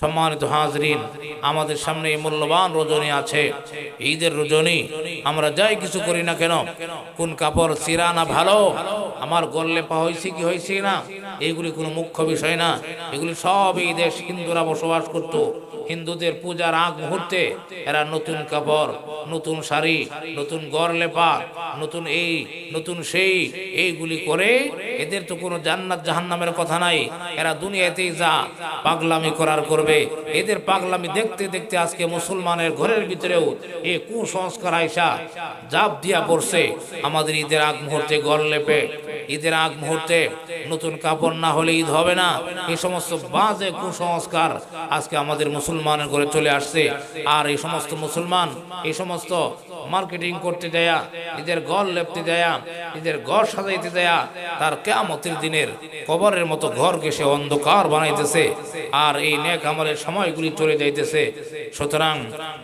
সম্মানিত হাজরিন, আমাদের সামনে এই মূল্যবান রজনী আছে, ঈদের রজনী। আমরা যাই কিছু করি না কেন, কোন কাপড় চিরা না ভালো, আমার গল্লে পা হয়েছে কি হয়েছে না, এইগুলি কোনো মুখ্য বিষয় না। এগুলি সব এই দেশ হিন্দুরা বসবাস করত। হিন্দুদের পূজার আগ মুহূর্তে এরা নতুন কাপড়, নতুন শাড়ি, নতুন গড় লেপা, নতুন এই নতুন সেই, এইগুলি করে এদের তো কোনো জান্নাত জাহান্নামের কথা নাই। এরা দুনিয়াতেই যা পাগলামি করার করবে। এদের পাগলামি দেখতে দেখতে আজকে মুসলমানের ঘরের ভিতরেও এই কুসংস্কার আইসা জাপ দিয়া পড়ছে। আমাদের ঈদের আগ মুহূর্তে গড় লেপে, ঈদের আগ মুহূর্তে নতুন কাপড় না হলে ঈদ হবে না, এই সমস্ত বাজে কুসংস্কার আজকে আমাদের মুসলমানের ঘরে চলে আসছে। আর এই সমস্ত মুসলমান এই সমস্ত মার্কেটিং করতে দেয়া, ঈদের ঘর লেপতে দেয়া, ঈদের ঘর সাজাইতে দেয়া, তার কিয়ামতের দিনের কবরের মতো ঘরকে সে অন্ধকার বানাইতেছে। আর এই নেক আমলের সময়গুলি চলে যাইতেছে। সুতরাং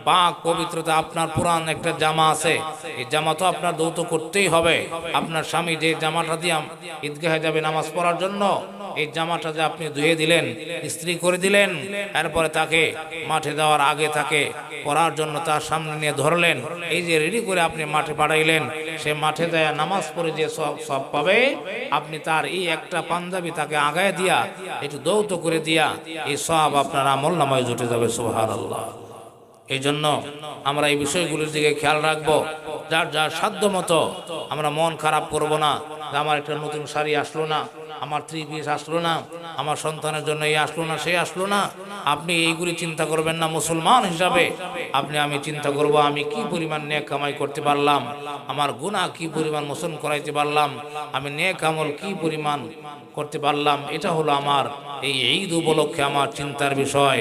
পাক পবিত্রতা, আপনার পুরান একটা জামা আছে, এই জামা তো আপনার ধৌত করতেই হবে। আপনার স্বামী যে জামাটা দিয়ে ঈদগাহে যাবে নামাজ পড়ার জন্য, এই জামাটা যে আপনি ধুয়ে দিলেন, ইস্ত্রি করে দিলেন, এরপরে তাকে মাঠে যাওয়ার আগে তাকে পড়ার জন্য তার সামনে নিয়ে ধরলেন, এই যে রেডি করে আপনি মাঠে পাঠাইলেন, সে মাঠে যায় নামাজ পড়ে যে সব পাবে, আপনি তার এই একটা পাঞ্জাবি তাকে আগায় দিয়া একটু দৌত করে দিয়া এই সব আপনার আমল নামায় জুটে যাবে। সুবহানাল্লাহ। এই জন্য আমরা এই বিষয়গুলির দিকে খেয়াল রাখবো। যার যার সাধ্য মতো আমরা মন খারাপ করব না যে আমার একটা নতুন শাড়ি আসলো না, আমার 3 পিস আসলো না, আমার সন্তানের জন্য এই আসলো না, সে আসলো না। আপনি এইগুলি চিন্তা করবেন না। মুসলমান হিসাবে আমি চিন্তা করব আমি কি পরিমাণ নেক কামাই করতে পারলাম, আমার গুনাহ কি পরিমাণ মোচন করাইতে পারলাম, আমি নেক আমল কি পরিমাণ করতে পারলাম। এটা হলো আমার এই ঈদ উপলক্ষে আমার চিন্তার বিষয়।